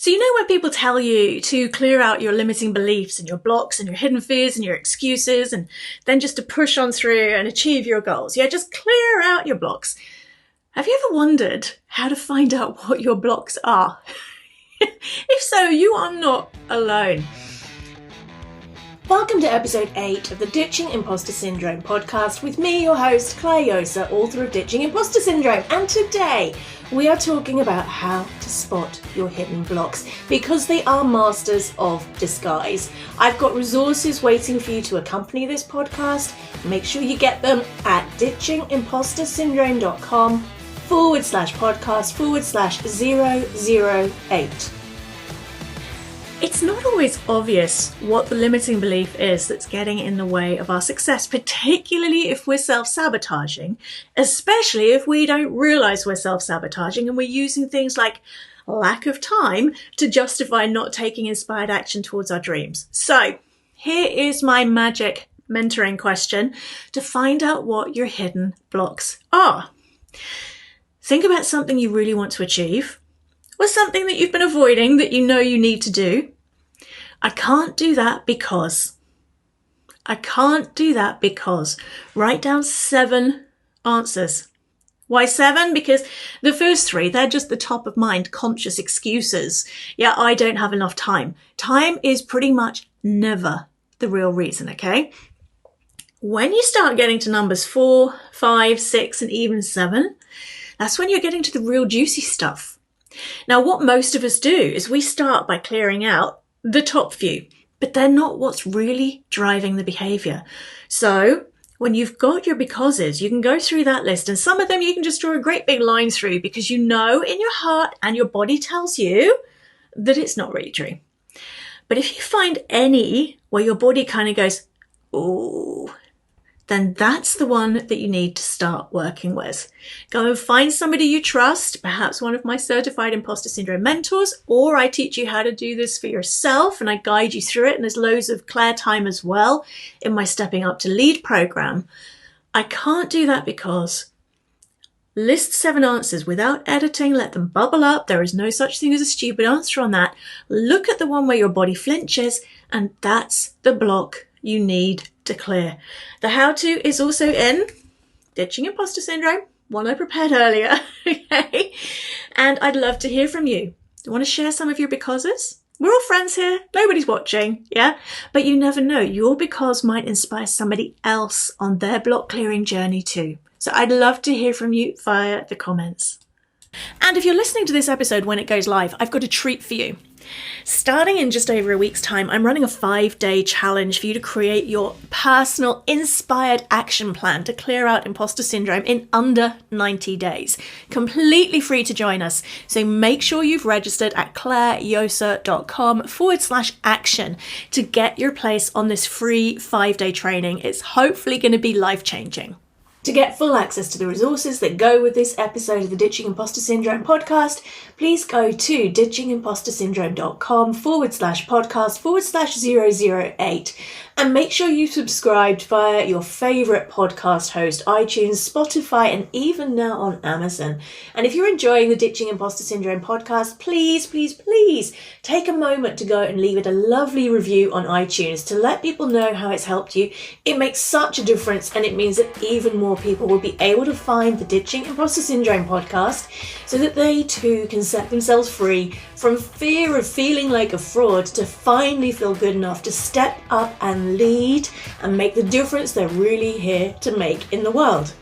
So you know when people tell you to clear out your limiting beliefs and your blocks and your hidden fears and your excuses and then just to push on through and achieve your goals? Yeah, just clear out your blocks. Have you ever wondered how to find out what your blocks are? If so, you are not alone. Welcome to episode 8 of the Ditching Imposter Syndrome podcast with me, your host, Clare Josa, author of Ditching Imposter Syndrome. And today we are talking about how to spot your hidden blocks because they are masters of disguise. I've got resources waiting for you to accompany this podcast. Make sure you get them at ditchingimpostersyndrome.com/podcast/008. It's not always obvious what the limiting belief is that's getting in the way of our success, particularly if we're self-sabotaging, especially if we don't realize we're self-sabotaging and we're using things like lack of time to justify not taking inspired action towards our dreams. So here is my magic mentoring question to find out what your hidden blocks are. Think about something you really want to achieve or something that you've been avoiding that you know you need to do. I can't do that because. Write down 7 answers. Why 7? Because the first 3, they're just the top of mind conscious excuses. Yeah, I don't have enough time. Time is pretty much never the real reason, okay? When you start getting to numbers 4, 5, 6, and even 7, that's when you're getting to the real juicy stuff. Now, what most of us do is we start by clearing out the top few, but they're not what's really driving the behavior. So when you've got your becauses, you can go through that list, and some of them you can just draw a great big line through because you know in your heart and your body tells you that it's not really true. But if you find any where your body kind of goes, ooh, then that's the one that you need to start working with. Go and find somebody you trust, perhaps one of my certified imposter syndrome mentors, or I teach you how to do this for yourself and I guide you through it. And there's loads of Clare time as well in my Stepping Up to Lead program. I can't do that because list 7 answers without editing, let them bubble up. There is no such thing as a stupid answer on that. Look at the one where your body flinches, and that's the block you need to clear. The how-to is also in Ditching Imposter Syndrome, one I prepared earlier. Okay, and I'd love to hear from you. Do you want to share some of your becauses? We're all friends here. Nobody's watching, yeah? But you never know. Your because might inspire somebody else on their block clearing journey too. So I'd love to hear from you via the comments. And if you're listening to this episode when it goes live, I've got a treat for you. Starting in just over a week's time, I'm running a 5-day challenge for you to create your personal inspired action plan to clear out imposter syndrome in under 90 days. Completely free to join us. So make sure you've registered at clarejosa.com/action to get your place on this free 5-day training. It's hopefully going to be life-changing. To get full access to the resources that go with this episode of the Ditching Imposter Syndrome podcast, please go to ditchingimpostersyndrome.com/podcast/008 and make sure you've subscribed via your favourite podcast host, iTunes, Spotify, and even now on Amazon. And if you're enjoying the Ditching Imposter Syndrome podcast, please take a moment to go and leave it a lovely review on iTunes to let people know how it's helped you. It makes such a difference, and it means that even more people will be able to find the Ditching Imposter Syndrome podcast so that they too can set themselves free from fear of feeling like a fraud to finally feel good enough to step up and lead and make the difference they're really here to make in the world.